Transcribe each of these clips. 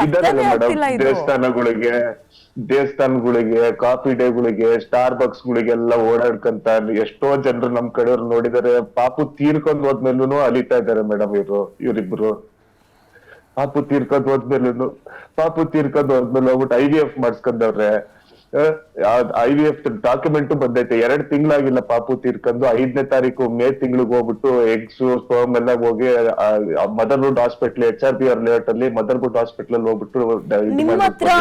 ಇದಾರಲ್ಲ ಅರ್ಥನೇ ಮೇಡಮ್, ಆಗ್ತಿಲ್ಲ ಇದು. ದೇವಸ್ಥಾನಗಳಿಗೆ ಕಾಫಿ ಡೇಗಳಿಗೆ ಸ್ಟಾರ್ ಬಕ್ಸ್ ಗಳಿಗೆಲ್ಲ ಓಡಾಡ್ಕಂತ ಎಷ್ಟೋ ಜನರು ನಮ್ ಕಡೆಯವ್ರು ನೋಡಿದಾರೆ. ಪಾಪು ತೀರ್ಕೊಂಡ್ ಹೋದ್ಮೇಲೂ ಅಲಿತಾ ಇದಾರೆ ಮೇಡಮ್ ಇವರಿಬ್ರು. ಪಾಪು ತೀರ್ಕೊಂಡ್ ಹೋದ್ಮೇಲೆ ಹೋಗ್ಬಿಟ್ಟು IVF ಮಾಡಿಸ್ಕೊಂಡವ್ರೆ. IVF ಡಾಕ್ಯುಮೆಂಟ್ ಬಂದೈತೆ, 2 ತಿಂಗಳಾಗಿಲ್ಲ ಪಾಪು ತೀರ್ಕೊಂಡು. 5ನೇ ತಾರೀಕು ಮೇ ತಿಂಗಳಿಗೆ ಹೋಗ್ಬಿಟ್ಟು ಎಗ್ಸ್ ಸ್ಪರ್ಮ್ ಎಲ್ಲ ಹೋಗಿ ಮದರ್ಹುಡ್ ಹಾಸ್ಪಿಟ್ಲ್ HRBR ಲೇಔಟ್ ಅಲ್ಲಿ ಮದರ್ಹುಡ್ ಹಾಸ್ಪಿಟ್ಲ್ ಅಲ್ಲಿ ಹೋಗ್ಬಿಟ್ಟು ನಿಮ್ಮ ಹತ್ರ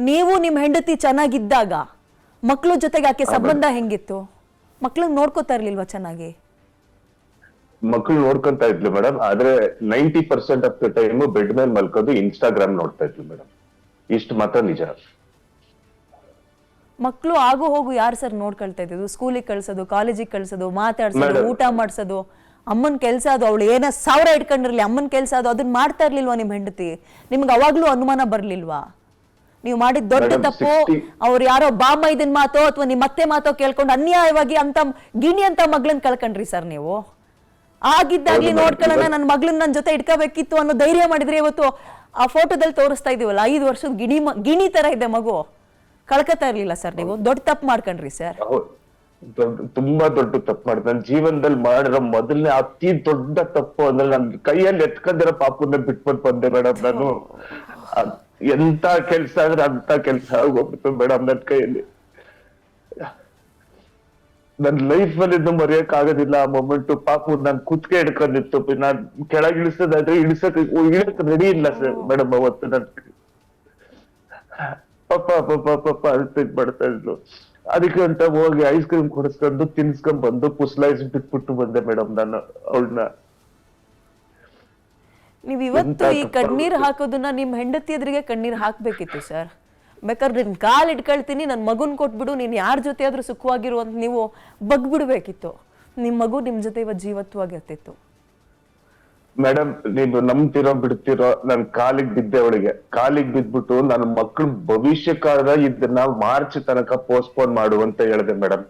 ನೀವು ನಿಮ್ ಹೆಂಡತಿ ಚೆನ್ನಾಗಿದ್ದಾಗ ಮಕ್ಳು ಜೊತೆಗೆ ಆಕೆ ಸಂಬಂಧ ಹೆಂಗಿತ್ತು? ಮಕ್ಳಗ್ ನೋಡ್ಕೋತಾ ಇರ್ಲಿಲ್ವಾ ಚೆನ್ನಾಗಿ? ಮಕ್ಳು ನೋಡ್ಕೊಂತ ಇದ್ಲು ಮೇಡಮ್, ಆದ್ರೆ 90% ಆಫ್ ದ ಟೈಮ್ ಬೆಡ್ ಮೇಲೆ ಮಲ್ಕೋದು ಇನ್ಸ್ಟಾಗ್ರಾಮ್ ನೋಡ್ತಾ ಇದ್ಲು ಮೇಡಮ್. ಇಷ್ಟು ಮಾತ್ರ ನಿಜ. ಮಕ್ಳು ಆಗು ಹೋಗು ಯಾರು ಸರ್ ನೋಡ್ಕೊಳ್ತಾ ಇದ್ದು? ಸ್ಕೂಲಿಗೆ ಕಳ್ಸೋದು, ಕಾಲೇಜಿಗೆ ಕಳ್ಸೋದು, ಮಾತಾಡ್ಸೋದು, ಊಟ ಮಾಡ್ಸೋದು, ಅಮ್ಮನ್ ಕೆಲ್ಸ ಅದು. ಅವಳು ಏನ 1000 ಇಟ್ಕೊಂಡಿರ್ಲಿ, ಅಮ್ಮನ್ ಕೆಲ್ಸ ಅದು. ಅದನ್ನ ಮಾಡ್ತಾ ಇರ್ಲಿಲ್ವಾ ನಿಮ್ ಹೆಂಡತಿ? ನಿಮ್ಗೆ ಅವಾಗ್ಲೂ ಅನುಮಾನ ಬರ್ಲಿಲ್ವಾ ನೀವು ಮಾಡಿದ ದೊಡ್ಡ ತಪ್ಪು ಅವ್ರು ಯಾರೋ ಬಾಮ ಇದನ್ ಮಾತೋ ಅಥವಾ ನಿಮ್ ಮತ್ತೆ ಮಾತೋ ಕೇಳ್ಕೊಂಡು ಅನ್ಯಾಯವಾಗಿ ಅಂತ ಗಿಣಿ ಅಂತ ಮಗಳನ್ನ ಕಳ್ಕೊಂಡ್ರಿ ಸರ್ ನೀವು? ಆಗಿದ್ದಾಗ್ಲಿ ನೋಡ್ಕೊಳ್ಳೋಣ, ನನ್ನ ಮಗಳನ್ನ ನನ್ನ ಜೊತೆ ಇಟ್ಕೋಬೇಕಿತ್ತು ಅನ್ನೋ ಧೈರ್ಯ ಮಾಡಿದ್ರೆ ಇವತ್ತು ಆ ಫೋಟೋದಲ್ಲಿ ತೋರಿಸ್ತಾ ಇದೀವಲ್ಲ 5 ವರ್ಷದ ಗಿಣಿ ತರ ಇದೆ ಮಗು. ಕಳ್ಕತಾ ಇರ್ಲಿಲ್ಲ ಸರ್ ನೀವು? ದೊಡ್ಡ ತಪ್ಪು ಮಾಡ್ಕೊಂಡ್ರಿ ಸರ್. ತುಂಬಾ ದೊಡ್ಡ ತಪ್ಪು ಮಾಡಿದೆ. ನನ್ನ ಜೀವನದಲ್ಲಿ ಮಾಡಿರೋ ಮೊದಲನೇ ಅತಿ ದೊಡ್ಡ ತಪ್ಪು ಅಂದ್ರೆ ನನ್ನ ಕೈಯಲ್ಲಿ ಎತ್ಕೊಂಡಿರೋ ಪಾಪುನ ಬಿಟ್ಬಿಟ್ಟು ಬಂದೆ ಮೇಡಮ್. ನಾನು ಎಂತ ಕೆಲ್ಸ ಅಂದ್ರೆ ಅಂತ ಕೆಲ್ಸ ಆಗೋಗ್ಬಿಟ್ಟು ಮೇಡಮ್ ನನ್ನ ಕೈಯಲ್ಲಿ. ನನ್ ಲೈಫ್ ಅಲ್ಲಿ ಇನ್ನು ಮರೆಯಕ್ ಆಗೋದಿಲ್ಲ ಆ ಮೊಮೆಂಟ್. ಪಾಪು ನಾನ್ ಕುತ್ಕೆ ಹಿಡ್ಕೊಂಡಿತ್ತು, ನಾನ್ ಕೆಳಗೆ ಇಳಿಸೋದಾದ್ರೆ ಇಳಕ್ ರೆಡಿ ಇಲ್ಲ ಸರ್ ಮೇಡಮ್. ಅವತ್ತು ನನ್ ಪಾಪ ಅಳ್ತಿದ್ ಮಾಡ್ತಾ ಇದ್ಲು. ಅದಕ್ಕೆ ಅಂತ ಹೋಗಿ ಐಸ್ ಕ್ರೀಮ್ ಕೊಡಿಸ್ಕೊಂಡು ತಿನ್ಸ್ಕೊಂಡ್ ಬಂದು ಪುಸ್ಲಾಯಿಸಿ ಬಿಟ್ಬಿಟ್ಟು ಬಂದೆ ಮೇಡಮ್ ನಾನು ಅವಳನ್ನ. ನೀವ್ ಇವತ್ತು ಈ ಕಣ್ಣೀರ್ ಹಾಕೋದನ್ನ ನಿಮ್ ಹೆಂಡತಿ ಎದುರಿಗೆ ಕಣ್ಣೀರ್ ಹಾಕ್ಬೇಕಿತ್ತು ಸರ್. ಬೇಕಾದ್ರೆ ನಿನ್ ಕಾಲ್ ಇಟ್ಕೊಳ್ತೀನಿ, ನನ್ ಮಗುನ್ ಕೊಟ್ಬಿಡು, ನೀನ್ ಯಾರ ಜೊತೆ ಆದ್ರೂ ಸುಖವಾಗಿರುವಂತ ನೀವು ಬಗ್ಬಿಡ್ಬೇಕಿತ್ತು. ನಿಮ್ ಮಗು ನಿಮ್ ಜೊತೆ ಇವತ್ತು ಜೀವತ್ವಾಗಿರ್ತಿತ್ತು. ಮೇಡಮ್ ನೀವು ನಂಬ್ತಿರೋ ಬಿಡ್ತಿರೋ, ನನ್ ಕಾಲಿಗೆ ಬಿದ್ದೆ. ಅವಳಿಗೆ ಕಾಲಿಗೆ ಬಿದ್ಬಿಟ್ಟು ನನ್ನ ಮಕ್ಳ ಭವಿಷ್ಯಕ್ಕಾಗ ಇದನ್ನ ಮಾರ್ಚ್ ತನಕ ಪೋಸ್ಟ್ಪೋನ್ ಮಾಡು ಅಂತ ಹೇಳಿದೆ ಮೇಡಮ್.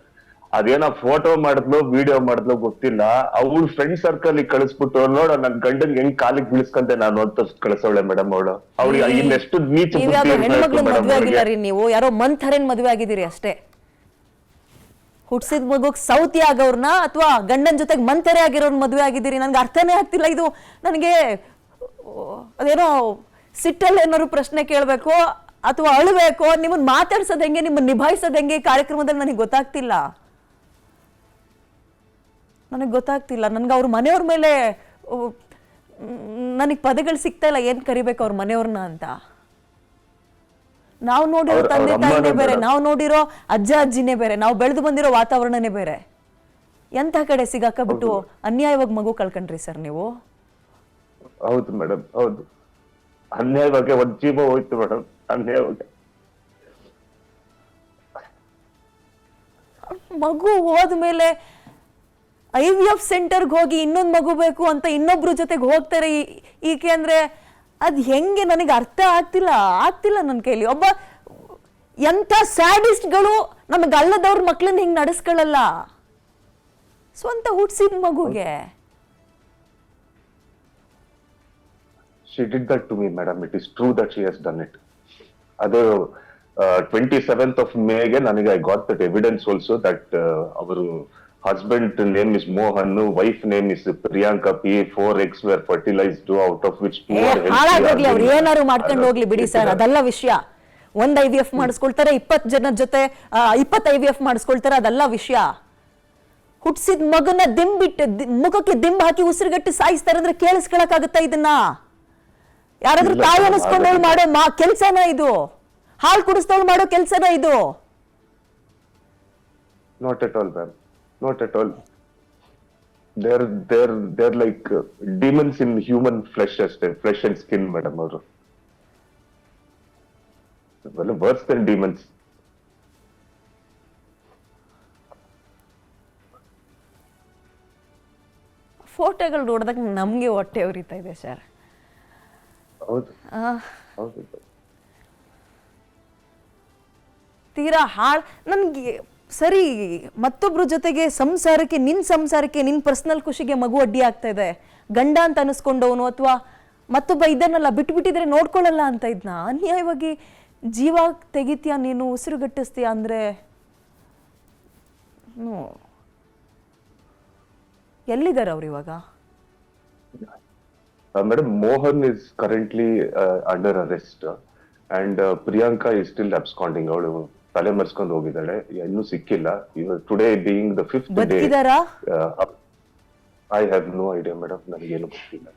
ಅದೇನೋ ಫೋಟೋ ಮಾಡಿದ್ಲು ವಿಡಿಯೋ ಮಾಡಿದ್ಲು ಗೊತ್ತಿಲ್ಲ. ಅವ್ಳ ಫ್ರೆಂಡ್ ಸರ್ಕಲ್ ಕಳಿಸ್ಬಿಟ್ಟು ನೋಡ ನನ್ ಗಂಡನ್ ಹೆಂಗ್ ಕಾಲಿಗೆ ಬೀಳಿಸ್ಕಂತೆ ನಾನು ಅಂತ ಕಳಿಸವಳೆ ಮೇಡಮ್. ಅವಳಿಗೆ ಇನ್ನೆಷ್ಟು ನೀಚ ಹೆಣ್ಮಕ್ಳು ಮದ್ವೆ ಆಗಿಲ್ಲ ರೀ ನೀವು, ಯಾರೋ ಮಂಥರೇನ್ ಮದ್ವೆ ಆಗಿದ್ದೀರಿ ಅಷ್ಟೇ. ಹುಟ್ಸಿದ ಮಗುಗ್ ಸೌತಿ ಆಗೋರ್ನ ಅಥವಾ ಗಂಡನ ಜೊತೆಗೆ ಮಂಥರೆ ಆಗಿರೋರ್ ಮದ್ವೆ ಆಗಿದ್ದೀರಿ? ನನ್ಗೆ ಅರ್ಥನೇ ಆಗ್ತಿಲ್ಲ ಇದು. ನನಗೆ ಅದೇನೋ ಸಿಟ್ಟಲ್ಲಿ ಏನಾದ್ರು ಪ್ರಶ್ನೆ ಕೇಳ್ಬೇಕು ಅಥವಾ ಅಳ್ಬೇಕು, ನಿಮ್ಮನ್ನ ಮಾತಾಡ್ಸೋದ್ ಹೆಂಗೆ, ನಿಮ್ಮನ್ನ ನಿಭಾಯಿಸೋದ್ ಹೆಂಗೆ ಕಾರ್ಯಕ್ರಮದಲ್ಲಿ ನನಗೆ ಗೊತ್ತಾಗ್ತಿಲ್ಲ. ನನ್ಗೆ ಅವ್ರ ಮನೆಯವ್ರ ಮೇಲೆ ನನಗ್ ಪದಗಳು ಸಿಗ್ತಾ ಇಲ್ಲ, ಏನ್ ಕರಿಬೇಕು ಅವ್ರ ಮನೆಯವ್ರನ್ನ ಅಂತ. ನಾವು ನೋಡಿರೋ ತಂದೆ ತಾಯಿನೇ ಬೇರೆ, ನಾವು ನೋಡಿರೋ ಅಜ್ಜ ಅಜ್ಜಿನೇ ಬೇರೆ, ನಾವು ಬೆಳೆದು ಬಂದಿರೋ ವಾತಾವರಣನೇ ಬೇರೆ. ಎಂತ ಕಡೆ ಸಿಗಾಕಬಿಟ್ಟು ಅನ್ಯಾಯವಾಗಿ ಮಗು ಕಳ್ಕೊಂಡ್ರಿ ಸರ್ ನೀವು? ಹೌದು ಮೇಡಮ್, ಹೌದು. ಅನ್ಯಾಯವಾಗಿ ಒಂದ್ ಜೀವ ಹೋಯ್ತು ಮೇಡಮ್, ಅನ್ಯಾಯವಾಗಿ. ಮಗು ಹೋದ್ಮೇಲೆ IVF ಸೆಂಟರ್ಗೆ ಹೋಗಿ ಇನ್ನೊಂದು ಮಗು ಬೇಕು ಅಂತ ಇನ್ನೊಬ್ರು ಜೊತೆಗೆ ಹೋಗ್ತಾರೆ ಈಕೆ ಅಂದ್ರೆ ಅದ್ ಹೆಂಗೆ ನನಗೆ ಅರ್ಥ ಆಗ್ತಿಲ್ಲ ನನ್ನ ಕೈಲಿ. ಒಬ್ಬ ಎಂಥ ಸ್ಯಾಡಿಸ್ಟ್ಗಳು ನಮಗೆ ಅಲ್ಲದವ್ರ ಮಕ್ಳನ್ನ ಹಿಂಗ್ ನಡೆಸ್ಕೊಳ್ಳಲ್ಲ ಸ್ವಂತ ಹುಟ್ಸಿದ ಮಗುಗೆ. She did that to me, madam. It is true that she has done it. ಅದು 27th of May ಗೆ ನನಗೆ I got that evidence also that our husband name is Mohan, wife name is Priyanka P. 4 eggs were fertilized, out of which 2 are healthy. ಹಾಳಾಗೋಗ್ಲಿ, ಅವ್ರು ಏನಾರು ಮಾಡ್ಕೊಂಡು ಹೋಗ್ಲಿ ಬಿಡಿ sir, ಅದಲ್ಲ ವಿಷಯ. ಒಂದ್ IVF ಮಾಡಿಸ್ಕೊಳ್ತಾರೆ, 20 ಜನ ಜೊತೆ 20 IVF ಮಾಡಿಸ್ಕೊಳ್ತಾರೆ, ಅದಲ್ಲ ವಿಷಯ. ಹುಟ್ಸಿದ ಮಗನ ಮುಖಕ್ಕೆ ದಿಂಬ್ ಹಾಕಿ ಉಸಿರುಗಟ್ಟಿ ಸಾಯಿಸ್ತಾರೆ ಅಂದ್ರೆ ಕೇಳಿಸ್ಕೊಳಕ್ ಆಗುತ್ತಾ ಇದನ್ನ? ಯಾರಾದ್ರೂ ತಾಯಿ ಅನಿಸ್ಕೊಂಡವ್ರು ಮಾಡೋ ಕೆಲ್ಸನ ಇದು? ಹಾಲು ಕುಡಿಸ್ತವ್ರು ಮಾಡೋ ಕೆಲ್ಸನ ಇದು? Not at all, ma'am. Not at all. They're like demons in human flesh and skin, madam. Well, worse than demons. ಫೋಟೋಗಳು ನೋಡಿದಾಗ ನಮ್ಗೆ ಹೊಟ್ಟೆ ಉರಿತಾ ಇದೆ ಸರ್. ಹೌದು. ತೀರಾ ನನ್ಗೆ ಸರಿ, ಮತ್ತೊಬ್ರ ಜೊತೆಗೆ ಸಂಸಾರಕ್ಕೆ ನಿನ್ ಪರ್ಸನಲ್ ಖುಷಿಗೆ ಮಗು ಅಡ್ಡಿ ಆಗ್ತಾ ಇದೆ, ಗಂಡ ಅಂತ ಅನಿಸ್ಕೊಂಡವನು ಅಥವಾ ಮತ್ತೊಬ್ಬ ಇದನ್ನಲ್ಲ ಬಿಟ್ಬಿಟ್ಟಿದ್ರೆ ನೋಡ್ಕೊಳ್ಳಲ್ಲ ಅಂತ ಇದ್ನ ಅನ್ಯಾಯವಾಗಿ ಜೀವ ತೆಗಿತೀಯ ನೀನು, ಉಸಿರುಗಟ್ಟಿಸ್ತೀಯ ಅಂದ್ರೆ ಎಲ್ಲಿದ್ದಾರೆ ಅವ್ರು ಇವಾಗ? Madam, Mohan is currently under arrest and Priyanka is still absconding. ಅವಳು ತಲೆ ಮರೆಸ್ಕೊಂಡು ಹೋಗಿದ್ದಾಳೆ, ಇನ್ನೂ ಸಿಕ್ಕಿಲ್ಲ. Today being the 5th day. ಬದುಕಿದಾರಾ? I have no idea madam, ನನಗೇನು ಗೊತ್ತಿಲ್ಲ.